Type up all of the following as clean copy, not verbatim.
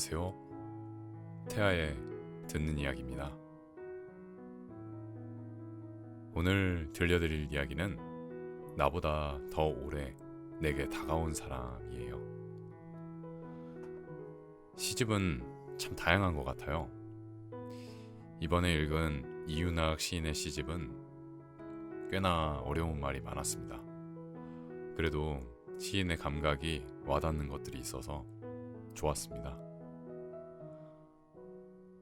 안녕하세요. 태아의 듣는 이야기입니다. 오늘 들려드릴 이야기는 나보다 더 오래 내게 다가온 사람이에요. 시집은 참 다양한 것 같아요. 이번에 읽은 이윤학 시인의 시집은 꽤나 어려운 말이 많았습니다. 그래도 시인의 감각이 와닿는 것들이 있어서 좋았습니다.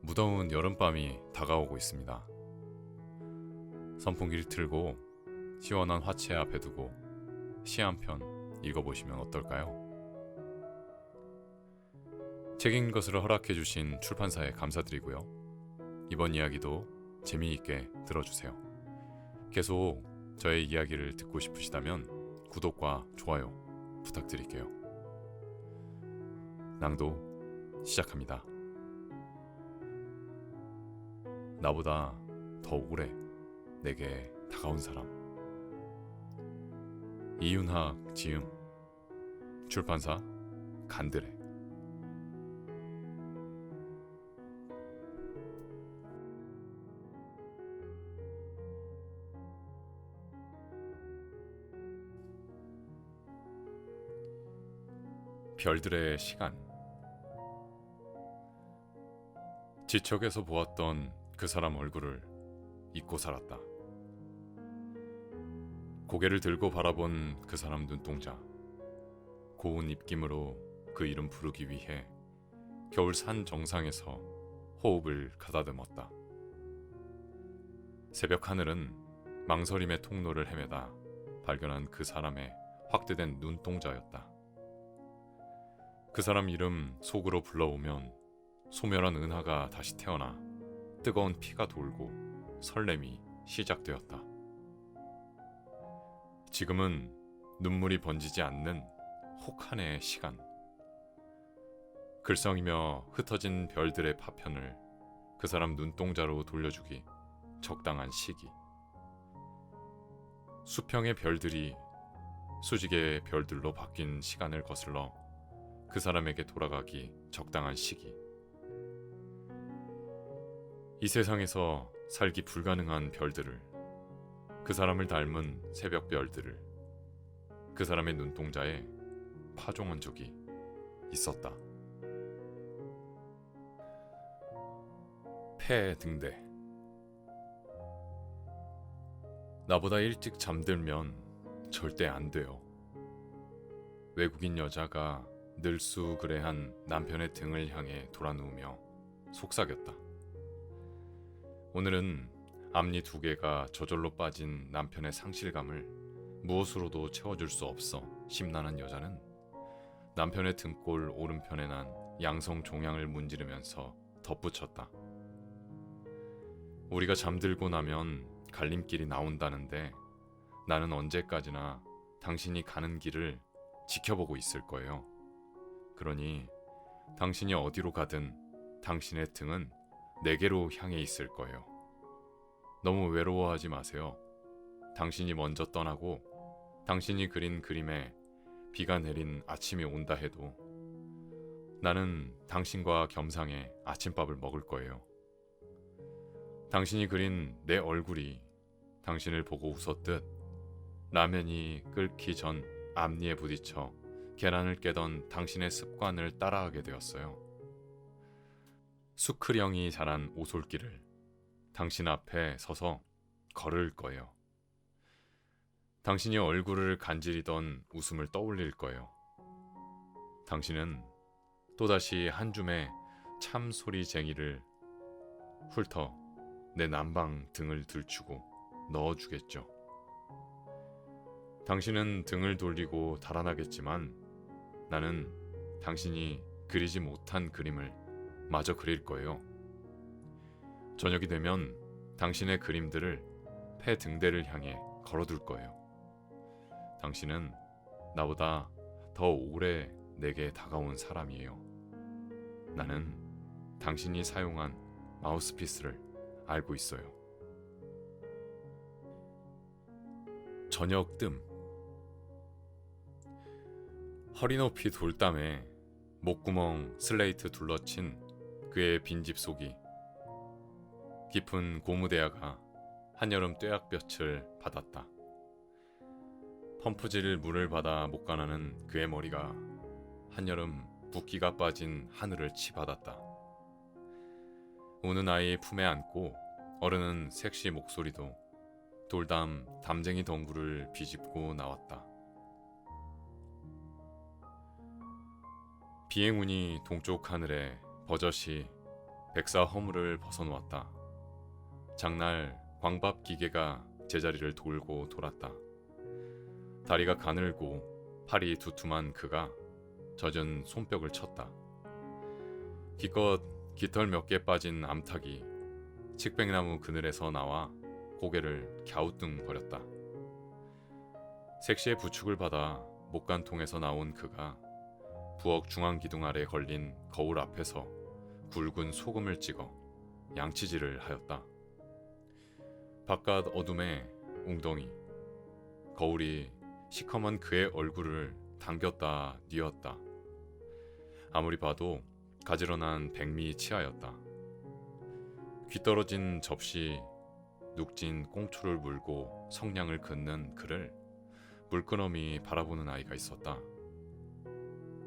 무더운 여름밤이 다가오고 있습니다. 선풍기를 틀고 시원한 화채 앞에 두고 시 한 편 읽어보시면 어떨까요? 책 읽는 것을 허락해주신 출판사에 감사드리고요. 이번 이야기도 재미있게 들어주세요. 계속 저의 이야기를 듣고 싶으시다면 구독과 좋아요 부탁드릴게요. 낭독 시작합니다. 나보다 더 오래 내게 다가온 사람. 이윤학 지음, 출판사 간드레. 별들의 시간. 지척에서 보았던 그 사람 얼굴을 잊고 살았다. 고개를 들고 바라본 그 사람 눈동자. 고운 입김으로 그 이름 부르기 위해 겨울 산 정상에서 호흡을 가다듬었다. 새벽 하늘은 망설임의 통로를 헤매다 발견한 그 사람의 확대된 눈동자였다. 그 사람 이름 속으로 불러오면 소멸한 은하가 다시 태어나 뜨거운 피가 돌고 설렘이 시작되었다. 지금은 눈물이 번지지 않는 혹한의 시간. 글썽이며 흩어진 별들의 파편을 그 사람 눈동자로 돌려주기 적당한 시기. 수평의 별들이 수직의 별들로 바뀐 시간을 거슬러 그 사람에게 돌아가기 적당한 시기. 이 세상에서 살기 불가능한 별들을, 그 사람을 닮은 새벽 별들을 그 사람의 눈동자에 파종한 적이 있었다. 폐등대. 나보다 일찍 잠들면 절대 안 돼요. 외국인 여자가 늘수그레한 남편의 등을 향해 돌아누우며 속삭였다. 오늘은 앞니 2개가 저절로 빠진 남편의 상실감을 무엇으로도 채워줄 수 없어 심란한 여자는 남편의 등골 오른편에 난 양성 종양을 문지르면서 덧붙였다. 우리가 잠들고 나면 갈림길이 나온다는데 나는 언제까지나 당신이 가는 길을 지켜보고 있을 거예요. 그러니 당신이 어디로 가든 당신의 등은 내게로 향해 있을 거예요. 너무 외로워하지 마세요. 당신이 먼저 떠나고 당신이 그린 그림에 비가 내린 아침이 온다 해도 나는 당신과 겸상해 아침밥을 먹을 거예요. 당신이 그린 내 얼굴이 당신을 보고 웃었듯 라면이 끓기 전 앞니에 부딪혀 계란을 깨던 당신의 습관을 따라하게 되었어요. 수크령이 자란 오솔길을 당신 앞에 서서 걸을 거예요. 당신이 얼굴을 간지리던 웃음을 떠올릴 거예요. 당신은 또다시 한 줌의 참소리쟁이를 훑어 내 난방 등을 들추고 넣어주겠죠. 당신은 등을 돌리고 달아나겠지만 나는 당신이 그리지 못한 그림을 마저 그릴 거예요. 저녁이 되면 당신의 그림들을 폐등대를 향해 걸어둘 거예요. 당신은 나보다 더 오래 내게 다가온 사람이에요. 나는 당신이 사용한 마우스피스를 알고 있어요. 저녁 뜸. 허리 높이 돌담에 목구멍 슬레이트 둘러친 그의 빈집 속이 깊은 고무대야가 한여름 뙤약볕을 받았다. 펌프질 물을 받아 목관하는 그의 머리가 한여름 붓기가 빠진 하늘을 치받았다. 우는 아이 품에 안고 어른은 섹시 목소리도 돌담 담쟁이 덩굴을 비집고 나왔다. 비행운이 동쪽 하늘에 버젓이 백사 허물을 벗어놓았다. 장날 광밥 기계가 제자리를 돌고 돌았다. 다리가 가늘고 팔이 두툼한 그가 젖은 손뼉을 쳤다. 기껏 깃털 몇 개 빠진 암탉이 칡백나무 그늘에서 나와 고개를 갸우뚱거렸다. 색시의 부축을 받아 목간통에서 나온 그가 부엌 중앙기둥 아래 걸린 거울 앞에서 굵은 소금을 찍어 양치질을 하였다. 바깥 어둠에 웅덩이, 거울이 시커먼 그의 얼굴을 당겼다 뉘었다. 아무리 봐도 가지런한 백미 치아였다. 귀떨어진 접시, 눅진 꽁초를 물고 성냥을 긋는 그를 물끄러미 바라보는 아이가 있었다.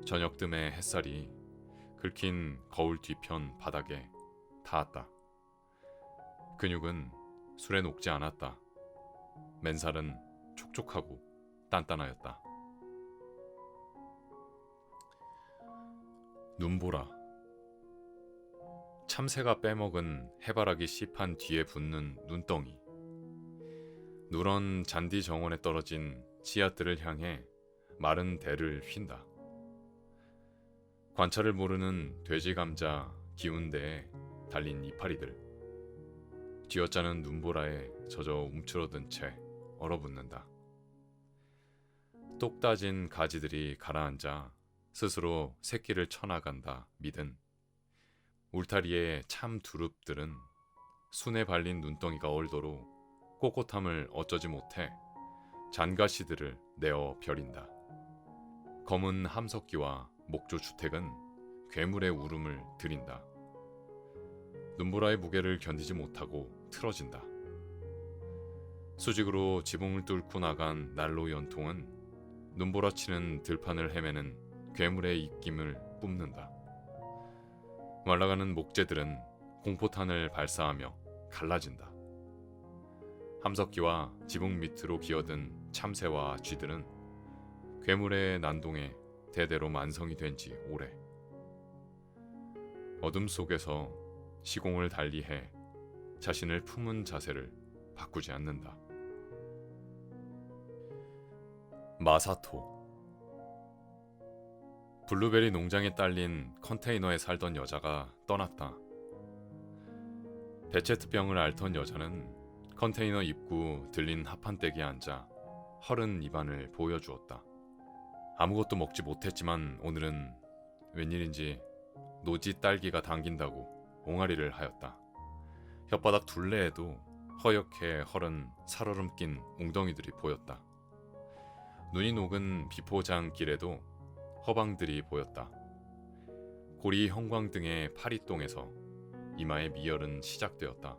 저녁 뜸의 햇살이 긁힌 거울 뒤편 바닥에 닿았다. 근육은 술에 녹지 않았다. 맨살은 촉촉하고 단단하였다. 눈보라. 참새가 빼먹은 해바라기 씨판 뒤에 붙는 눈덩이. 누런 잔디 정원에 떨어진 씨앗들을 향해 마른 대를 휜다. 관찰을 모르는 돼지 감자 기운대에 달린 이파리들. 쥐어짜는 눈보라에 젖어 움츠러든 채 얼어붙는다. 똑 따진 가지들이 가라앉아 스스로 새끼를 쳐나간다 믿은 울타리의 참 두릅들은 순에 발린 눈덩이가 얼도로 꼿꼿함을 어쩌지 못해 잔가시들을 내어 벼린다. 검은 함석기와 목조 주택은 괴물의 울음을 들인다. 눈보라의 무게를 견디지 못하고 틀어진다. 수직으로 지붕을 뚫고 나간 난로 연통은 눈보라치는 들판을 헤매는 괴물의 입김을 뿜는다. 말라가는 목재들은 공포탄을 발사하며 갈라진다. 함석기와 지붕 밑으로 기어든 참새와 쥐들은 괴물의 난동에 대대로 만성이 된 지 오래. 어둠 속에서 시공을 달리해 자신을 품은 자세를 바꾸지 않는다. 마사토. 블루베리 농장에 딸린 컨테이너에 살던 여자가 떠났다. 베체트병을 앓던 여자는 컨테이너 입구 들린 합판대기에 앉아 헐은 입안을 보여주었다. 아무것도 먹지 못했지만 오늘은 웬일인지 노지 딸기가 당긴다고 옹알이를 하였다. 혓바닥 둘레에도 허옇게 헐은 살얼음 낀 웅덩이들이 보였다. 눈이 녹은 비포장길에도 허방들이 보였다. 고리 형광등의 파리똥에서 이마의 미열은 시작되었다.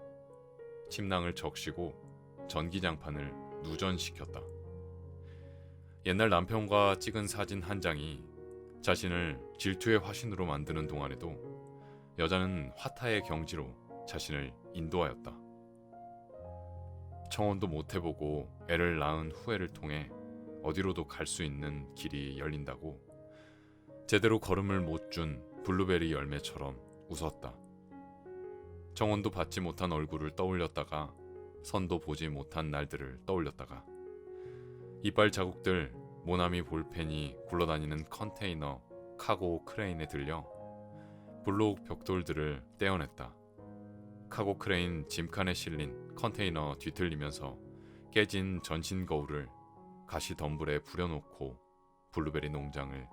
침낭을 적시고 전기장판을 누전시켰다. 옛날 남편과 찍은 사진 한 장이 자신을 질투의 화신으로 만드는 동안에도 여자는 화타의 경지로 자신을 인도하였다. 청혼도 못 해보고 애를 낳은 후회를 통해 어디로도 갈 수 있는 길이 열린다고 제대로 걸음을 못 준 블루베리 열매처럼 웃었다. 청혼도 받지 못한 얼굴을 떠올렸다가 선도 보지 못한 날들을 떠올렸다가 이빨 자국들 모나미 볼펜이 굴러다니는 컨테이너 카고 크레인에 들려 블록 벽돌들을 떼어냈다. 카고 크레인 짐칸에 실린 컨테이너 뒤틀리면서 깨진 전신 거울을 가시 덤불에 부려놓고 블루베리 농장을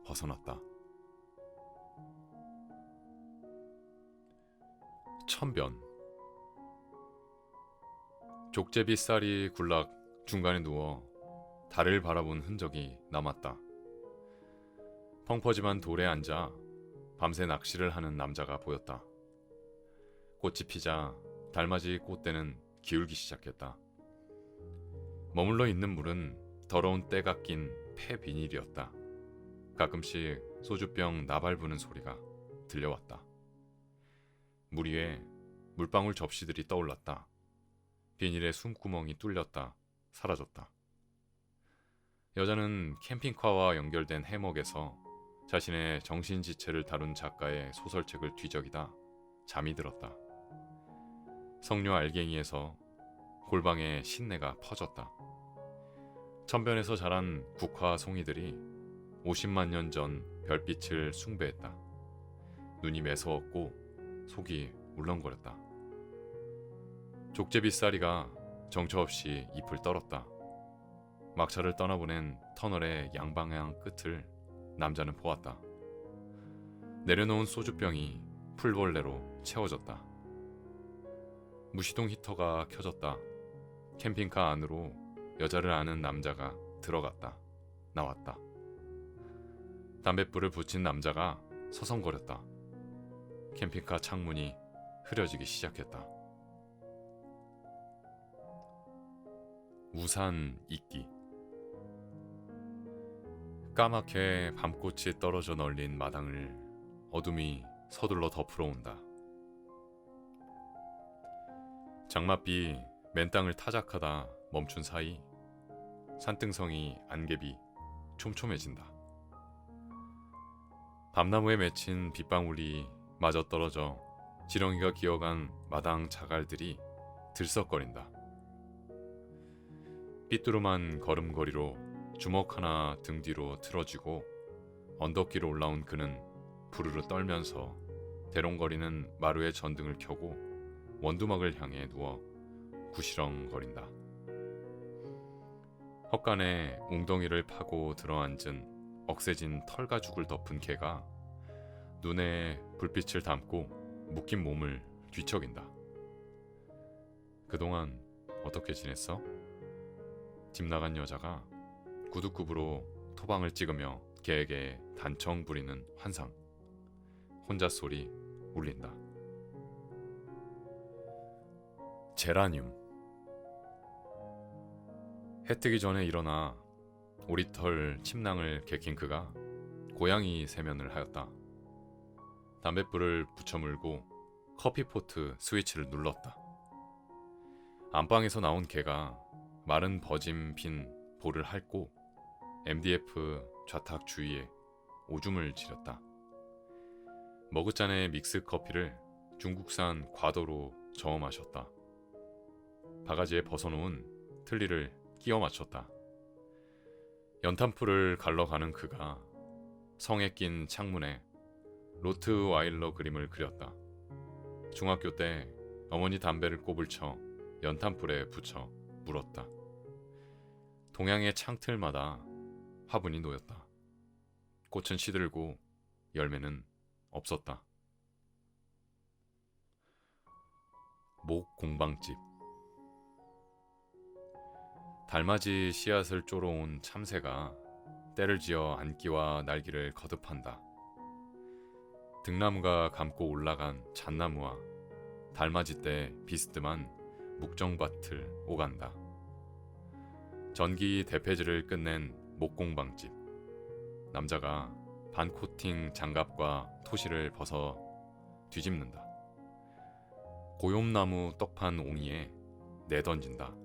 벗어났다. 천변. 족제비 쌀이 굴락 중간에 누워 달을 바라본 흔적이 남았다. 펑퍼짐한 돌에 앉아 밤새 낚시를 하는 남자가 보였다. 꽃이 피자 달맞이 꽃대는 기울기 시작했다. 머물러 있는 물은 더러운 때가 낀 폐 비닐이었다. 가끔씩 소주병 나발 부는 소리가 들려왔다. 물 위에 물방울 접시들이 떠올랐다. 비닐에 숨구멍이 뚫렸다 사라졌다. 여자는 캠핑카와 연결된 해먹에서 자신의 정신지체를 다룬 작가의 소설책을 뒤적이다 잠이 들었다. 석류 알갱이에서 골방에 신내가 퍼졌다. 천변에서 자란 국화 송이들이 50만 년 전 별빛을 숭배했다. 눈이 매서웠고 속이 울렁거렸다. 족제비싸리가 정처 없이 잎을 떨었다. 막차를 떠나보낸 터널의 양방향 끝을 남자는 보았다. 내려놓은 소주병이 풀벌레로 채워졌다. 무시동 히터가 켜졌다. 캠핑카 안으로 여자를 아는 남자가 들어갔다. 나왔다. 담뱃불을 붙인 남자가 서성거렸다. 캠핑카 창문이 흐려지기 시작했다. 우산 이끼. 까맣게 밤꽃이 떨어져 널린 마당을 어둠이 서둘러 덮으러 온다. 장맛비 맨 땅을 타작하다 멈춘 사이 산등성이 안개비 촘촘해진다. 밤나무에 맺힌 빗방울이 마저 떨어져 지렁이가 기어간 마당 자갈들이 들썩거린다. 삐뚤음한 걸음걸이로 주먹 하나 등 뒤로 틀어지고 언덕길로 올라온 그는 부르르 떨면서 대롱거리는 마루의 전등을 켜고 원두막을 향해 누워 구시렁거린다. 헛간에 웅덩이를 파고 들어앉은 억세진 털가죽을 덮은 개가 눈에 불빛을 담고 묶인 몸을 뒤척인다. 그동안 어떻게 지냈어? 집 나간 여자가 구두굽으로 토방을 찍으며 개에게 단청 부리는 환상. 혼자 소리 울린다. 제라늄. 해 뜨기 전에 일어나 오리털 침낭을 개킨 그가 고양이 세면을 하였다. 담뱃불을 붙여 물고 커피포트 스위치를 눌렀다. 안방에서 나온 개가 마른 버짐 핀 볼을 핥고 MDF 좌탁 주위에 오줌을 지렸다. 머그잔의 믹스 커피를 중국산 과도로 저어 마셨다. 바가지에 벗어놓은 틀니를 끼워 맞췄다. 연탄불을 갈러가는 그가 성에 낀 창문에 로트와일러 그림을 그렸다. 중학교 때 어머니 담배를 꼽을 쳐 연탄불에 붙여 물었다. 동양의 창틀마다 화분이 놓였다. 꽃은 시들고 열매는 없었다. 목 공방집. 달맞이 씨앗을 쪼러온 참새가 때를 지어 안기와 날기를 거듭한다. 등나무가 감고 올라간 잣나무와 달맞이 때 비스듬한 묵정밭을 오간다. 전기 대패질을 끝낸 목공방집. 남자가 반코팅 장갑과 토시를 벗어 뒤집는다. 고욤나무 떡판 옹이에 내던진다.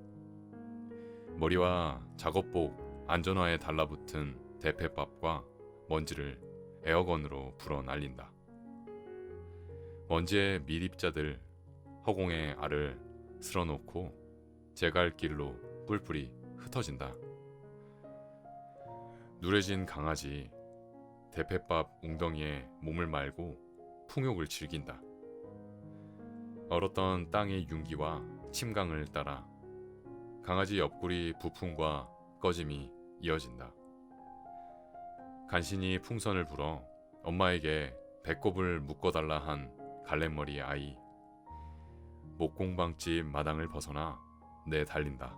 머리와 작업복 안전화에 달라붙은 대패밥과 먼지를 에어건으로 불어 날린다. 먼지의 밀입자들 허공에 알을 쓸어놓고 제갈길로 뿔뿔이 흩어진다. 누래진 강아지 대패밥 웅덩이에 몸을 말고 풍욕을 즐긴다. 얼었던 땅의 윤기와 침강을 따라 강아지 옆구리 부품과 꺼짐이 이어진다. 간신히 풍선을 불어 엄마에게 배꼽을 묶어달라 한 갈래머리 아이. 목공방집 마당을 벗어나 내달린다.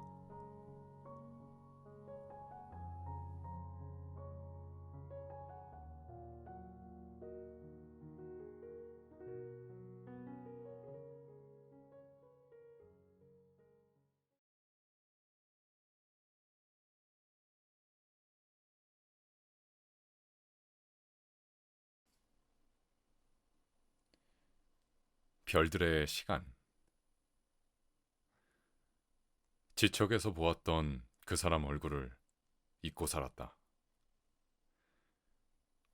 별들의 시간. 지척에서 보았던 그 사람 얼굴을 잊고 살았다.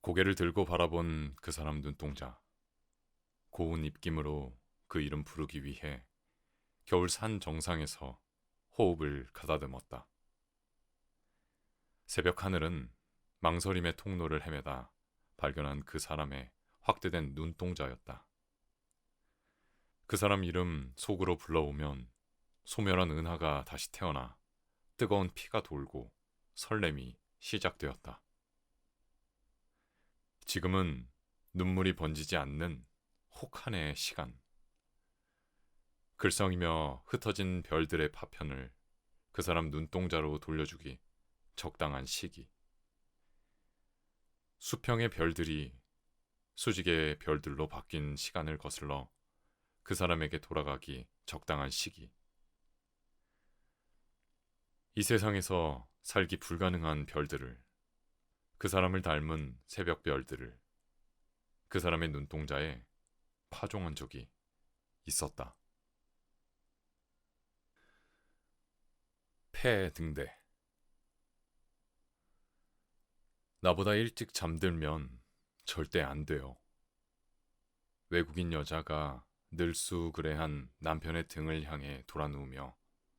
고개를 들고 바라본 그 사람 눈동자. 고운 입김으로 그 이름 부르기 위해 겨울 산 정상에서 호흡을 가다듬었다. 새벽 하늘은 망설임의 통로를 헤매다 발견한 그 사람의 확대된 눈동자였다. 그 사람 이름 속으로 불러오면 소멸한 은하가 다시 태어나 뜨거운 피가 돌고 설렘이 시작되었다. 지금은 눈물이 번지지 않는 혹한의 시간. 글썽이며 흩어진 별들의 파편을 그 사람 눈동자로 돌려주기 적당한 시기. 수평의 별들이 수직의 별들로 바뀐 시간을 거슬러 그 사람에게 돌아가기 적당한 시기. 이 세상에서 살기 불가능한 별들을, 그 사람을 닮은 새벽 별들을 그 사람의 눈동자에 파종한 적이 있었다. 폐등대. 나보다 일찍 잠들면 절대 안 돼요. 외국인 여자가 늘수그레한 남편의 등을 향해 돌아누우며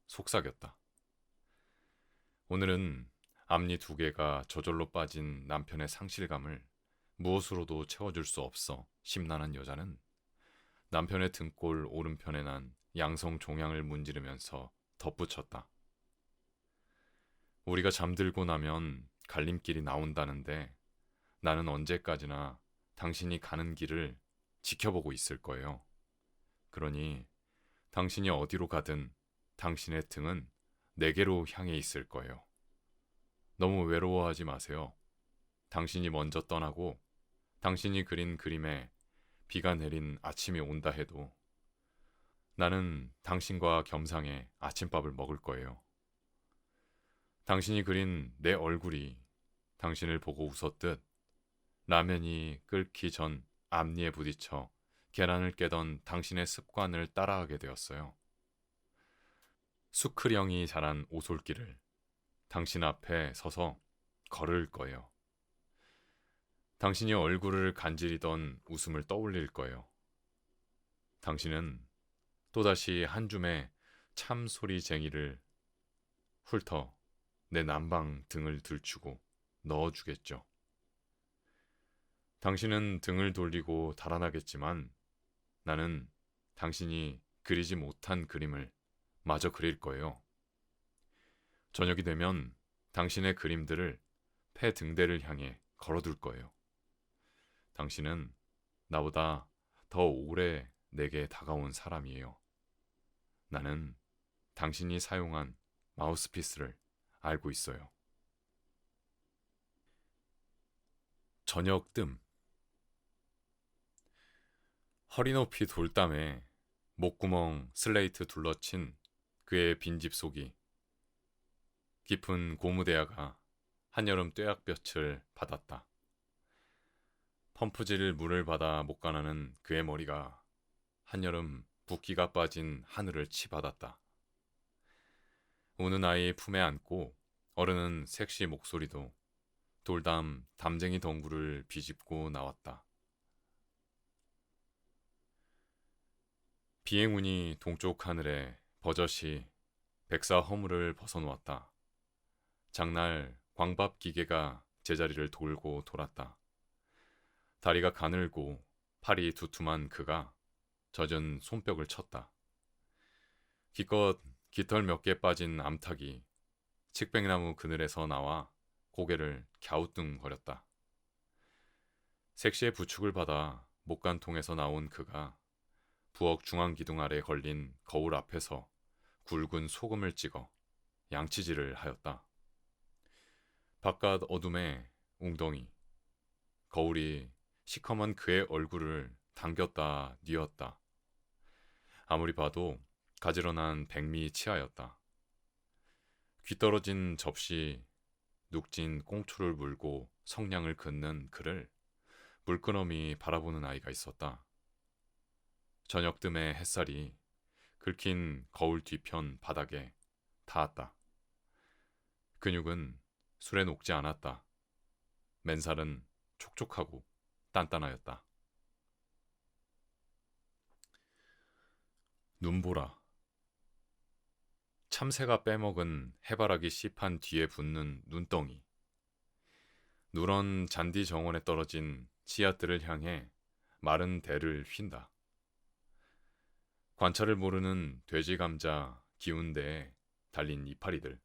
속삭였다. 오늘은 앞니 2개가 저절로 빠진 남편의 상실감을 무엇으로도 채워줄 수 없어 심란한 여자는 남편의 등골 오른편에 난 양성 종양을 문지르면서 덧붙였다. 우리가 잠들고 나면 갈림길이 나온다는데 나는 언제까지나 당신이 가는 길을 지켜보고 있을 거예요. 그러니 당신이 어디로 가든 당신의 등은 내게로 향해 있을 거예요. 너무 외로워하지 마세요. 당신이 먼저 떠나고 당신이 그린 그림에 비가 내린 아침이 온다 해도 나는 당신과 겸상해 아침밥을 먹을 거예요. 당신이 그린 내 얼굴이 당신을 보고 웃었듯 라면이 끓기 전 앞니에 부딪혀 계란을 깨던 당신의 습관을 따라하게 되었어요. 수크령이 자란 오솔길을 당신 앞에 서서 걸을 거예요. 당신이 얼굴을 간지리던 웃음을 떠올릴 거예요. 당신은 또다시 한 줌의 참소리쟁이를 훑어 내 난방 등을 들추고 넣어주겠죠. 당신은 등을 돌리고 달아나겠지만 나는 당신이 그리지 못한 그림을 마저 그릴 거예요. 저녁이 되면 당신의 그림들을 폐등대를 향해 걸어둘 거예요. 당신은 나보다 더 오래 내게 다가온 사람이에요. 나는 당신이 사용한 마우스피스를 알고 있어요. 저녁 뜸. 허리 높이 돌담에 목구멍 슬레이트 둘러친 그의 빈집 속이 깊은 고무대야가 한여름 뙤약볕을 받았다. 펌프질 물을 받아 목관하는 그의 머리가 한여름 붓기가 빠진 하늘을 치받았다. 우는 아이 품에 안고 어른은 섹시 목소리도 돌담 담쟁이 덩굴을 비집고 나왔다. 비행운이 동쪽 하늘에 버젓이 백사 허물을 벗어놓았다. 장날 광밥 기계가 제자리를 돌고 돌았다. 다리가 가늘고 팔이 두툼한 그가 젖은 손뼉을 쳤다. 기껏 깃털 몇 개 빠진 암탉이 칡백나무 그늘에서 나와 고개를 갸우뚱거렸다. 색시의 부축을 받아 목간통에서 나온 그가 부엌 중앙기둥 아래 걸린 거울 앞에서 굵은 소금을 찍어 양치질을 하였다. 바깥 어둠에 웅덩이, 거울이 시커먼 그의 얼굴을 당겼다 뉘었다. 아무리 봐도 가지런한 백미 치아였다. 귀떨어진 접시, 눅진 꽁초를 물고 성냥을 긋는 그를 물끄러미 바라보는 아이가 있었다. 저녁 뜸의 햇살이 긁힌 거울 뒤편 바닥에 닿았다. 근육은 술에 녹지 않았다. 맨살은 촉촉하고 단단하였다. 눈보라. 참새가 빼먹은 해바라기 씨판 뒤에 붙는 눈덩이. 누런 잔디 정원에 떨어진 씨앗들을 향해 마른 대를 휜다. 관찰을 모르는 돼지 감자 기운 대에 달린 이파리들.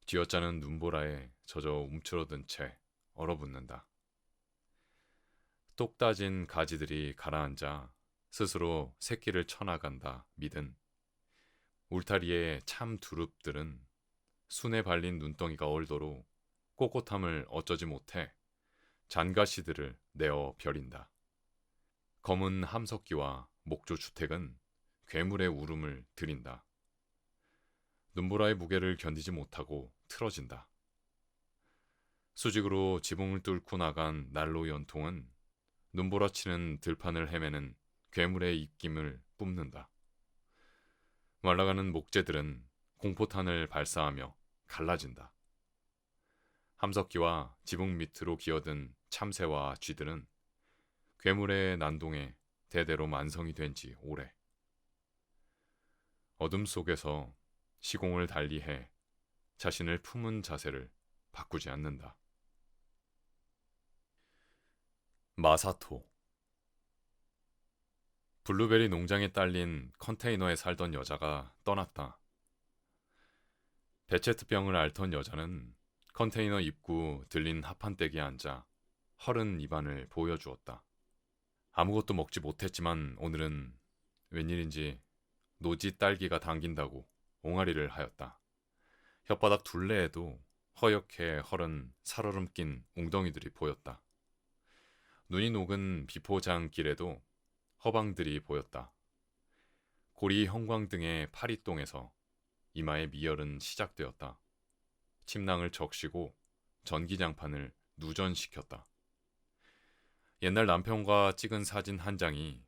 쥐어짜는 눈보라에 젖어 움츠러든 채 얼어붙는다. 똑 따진 가지들이 가라앉아 스스로 새끼를 쳐나간다 믿은 울타리의 참 두릅들은 순에 발린 눈덩이가 얼도로 꼿꼿함을 어쩌지 못해 잔가시들을 내어 벼린다. 검은 함석기와 목조 주택은 괴물의 울음을 들인다. 눈보라의 무게를 견디지 못하고 틀어진다. 수직으로 지붕을 뚫고 나간 난로 연통은 눈보라치는 들판을 헤매는 괴물의 입김을 뿜는다. 말라가는 목재들은 공포탄을 발사하며 갈라진다. 함석기와 지붕 밑으로 기어든 참새와 쥐들은 괴물의 난동에 대대로 만성이 된 지 오래. 어둠 속에서 시공을 달리해 자신을 품은 자세를 바꾸지 않는다. 마사토. 블루베리 농장에 딸린 컨테이너에 살던 여자가 떠났다. 베체트병을 앓던 여자는 컨테이너 입구 들린 합판대기에 앉아 허른 입안을 보여주었다. 아무것도 먹지 못했지만 오늘은 웬일인지 노지 딸기가 당긴다고 옹알이를 하였다. 혓바닥 둘레에도 허옇게 허른 살얼음 낀 웅덩이들이 보였다. 눈이 녹은 비포장길에도 허방들이 보였다. 고리 형광등의 파리똥에서 이마의 미열은 시작되었다. 침낭을 적시고 전기장판을 누전시켰다. 옛날 남편과 찍은 사진 한 장이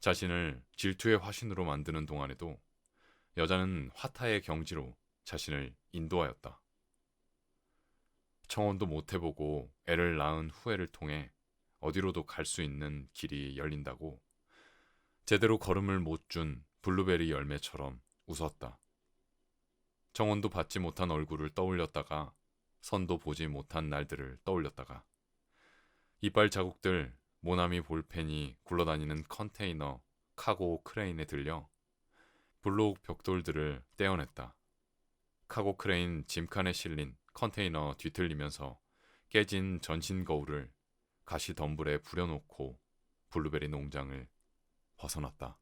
자신을 질투의 화신으로 만드는 동안에도 여자는 화타의 경지로 자신을 인도하였다. 청혼도 못 해보고 애를 낳은 후회를 통해 어디로도 갈 수 있는 길이 열린다고 제대로 걸음을 못 준 블루베리 열매처럼 웃었다. 청혼도 받지 못한 얼굴을 떠올렸다가 선도 보지 못한 날들을 떠올렸다가 이빨 자국들 모나미 볼펜이 굴러다니는 컨테이너 카고 크레인에 들려 블록 벽돌들을 떼어냈다. 카고 크레인 짐칸에 실린 컨테이너 뒤틀리면서 깨진 전신 거울을 가시 덤불에 부려놓고 블루베리 농장을 벗어났다.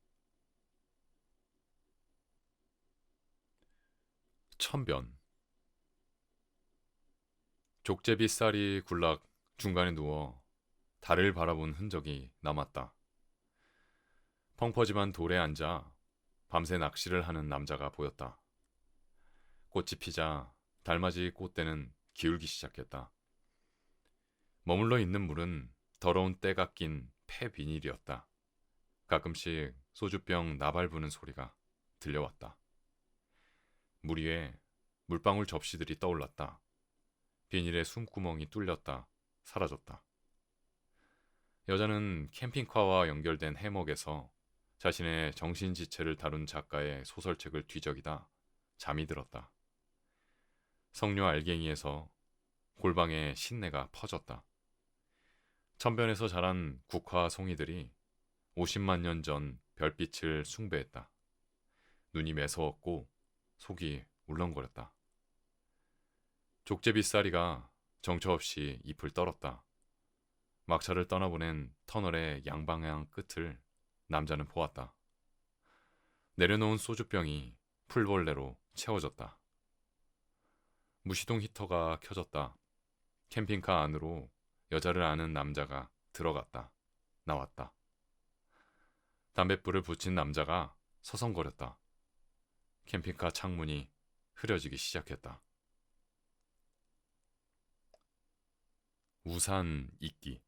천변. 족제비 쌀이 굴락 중간에 누워 달을 바라본 흔적이 남았다. 펑퍼짐한 돌에 앉아 밤새 낚시를 하는 남자가 보였다. 꽃이 피자 달맞이 꽃대는 기울기 시작했다. 머물러 있는 물은 더러운 때가 낀 폐 비닐이었다. 가끔씩 소주병 나발 부는 소리가 들려왔다. 물 위에 물방울 접시들이 떠올랐다. 비닐에 숨구멍이 뚫렸다 사라졌다. 여자는 캠핑카와 연결된 해먹에서 자신의 정신지체를 다룬 작가의 소설책을 뒤적이다 잠이 들었다. 석류 알갱이에서 골방에 신내가 퍼졌다. 천변에서 자란 국화 송이들이 50만 년 전 별빛을 숭배했다. 눈이 매서웠고 속이 울렁거렸다. 족제비싸리가 정처 없이 잎을 떨었다. 막차를 떠나보낸 터널의 양방향 끝을 남자는 보았다. 내려놓은 소주병이 풀벌레로 채워졌다. 무시동 히터가 켜졌다. 캠핑카 안으로 여자를 아는 남자가 들어갔다. 나왔다. 담뱃불을 붙인 남자가 서성거렸다. 캠핑카 창문이 흐려지기 시작했다. 우산 이끼.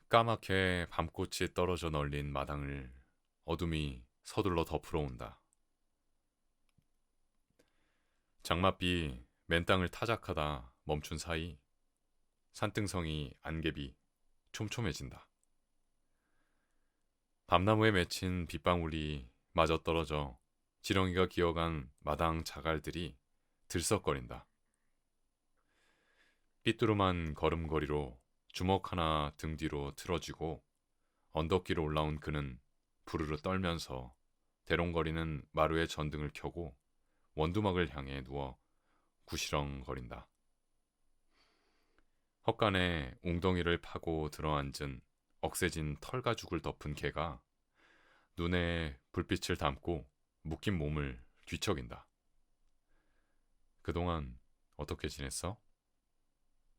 까맣게 밤꽃이 떨어져 널린 마당을 어둠이 서둘러 덮으러 온다. 장맛비 맨땅을 타작하다 멈춘 사이 산등성이 안개비 촘촘해진다. 밤나무에 맺힌 빗방울이 마저 떨어져 지렁이가 기어간 마당 자갈들이 들썩거린다. 삐뚤음한 걸음걸이로 주먹 하나 등 뒤로 틀어쥐고 언덕길로 올라온 그는 부르르 떨면서 대롱거리는 마루의 전등을 켜고 원두막을 향해 누워 구시렁거린다. 헛간에 웅덩이를 파고 들어앉은 억세진 털가죽을 덮은 개가 눈에 불빛을 담고 묶인 몸을 뒤척인다. 그동안 어떻게 지냈어?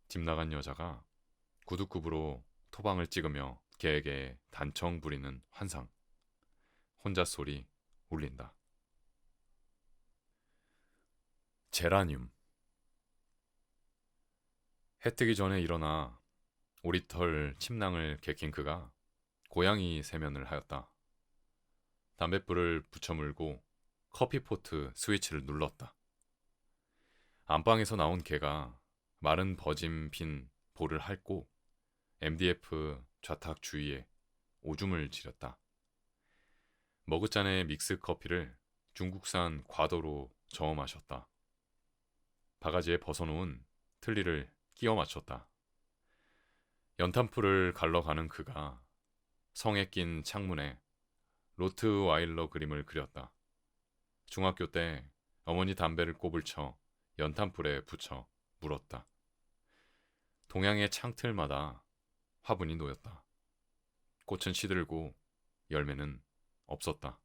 집 나간 여자가 구둣굽으로 토방을 찍으며 개에게 단청 부리는 환상. 혼자 소리 울린다. 제라늄. 해 뜨기 전에 일어나 오리털 침낭을 개킨 그가 고양이 세면을 하였다. 담뱃불을 붙여물고 커피포트 스위치를 눌렀다. 안방에서 나온 개가 마른 버짐 빈 볼을 핥고 MDF 좌탁 주위에 오줌을 지렸다. 머그잔의 믹스 커피를 중국산 과도로 저어 마셨다. 바가지에 벗어놓은 틀니를 끼워 맞췄다. 연탄불을 갈러가는 그가 성에 낀 창문에 로트와일러 그림을 그렸다. 중학교 때 어머니 담배를 꼽을 쳐 연탄불에 붙여 물었다. 동양의 창틀마다 화분이 놓였다. 꽃은 시들고 열매는 없었다.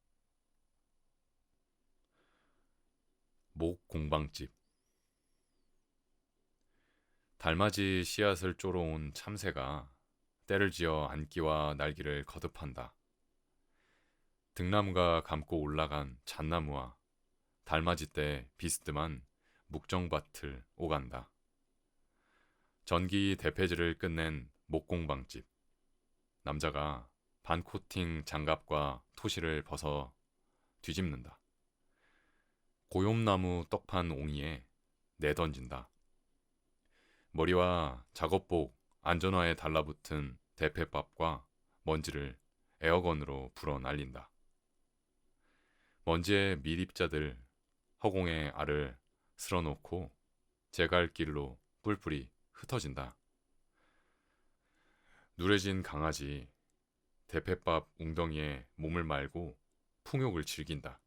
목 공방집. 달맞이 씨앗을 쪼러온 참새가 때를 지어 안기와 날기를 거듭한다. 등나무가 감고 올라간 잣나무와 달맞이 때 비스듬한 묵정밭을 오간다. 전기 대패질을 끝낸 목공방집. 남자가 반코팅 장갑과 토시를 벗어 뒤집는다. 고욤나무 떡판 옹이에 내던진다. 머리와 작업복 안전화에 달라붙은 대패밥과 먼지를 에어건으로 불어 날린다. 먼지의 밀입자들 허공에 알을 쓸어놓고 제갈길로 뿔뿔이 흩어진다. 누래진 강아지 대패밥 웅덩이에 몸을 말고 풍욕을 즐긴다.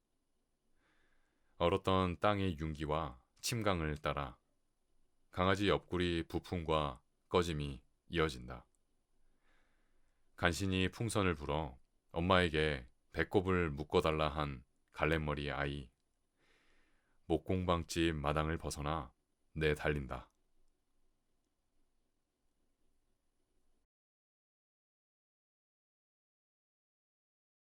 얼었던 땅의 윤기와 침강을 따라 강아지 옆구리 부품과 꺼짐이 이어진다. 간신히 풍선을 불어 엄마에게 배꼽을 묶어달라 한 갈래머리 아이. 목공방집 마당을 벗어나 내달린다.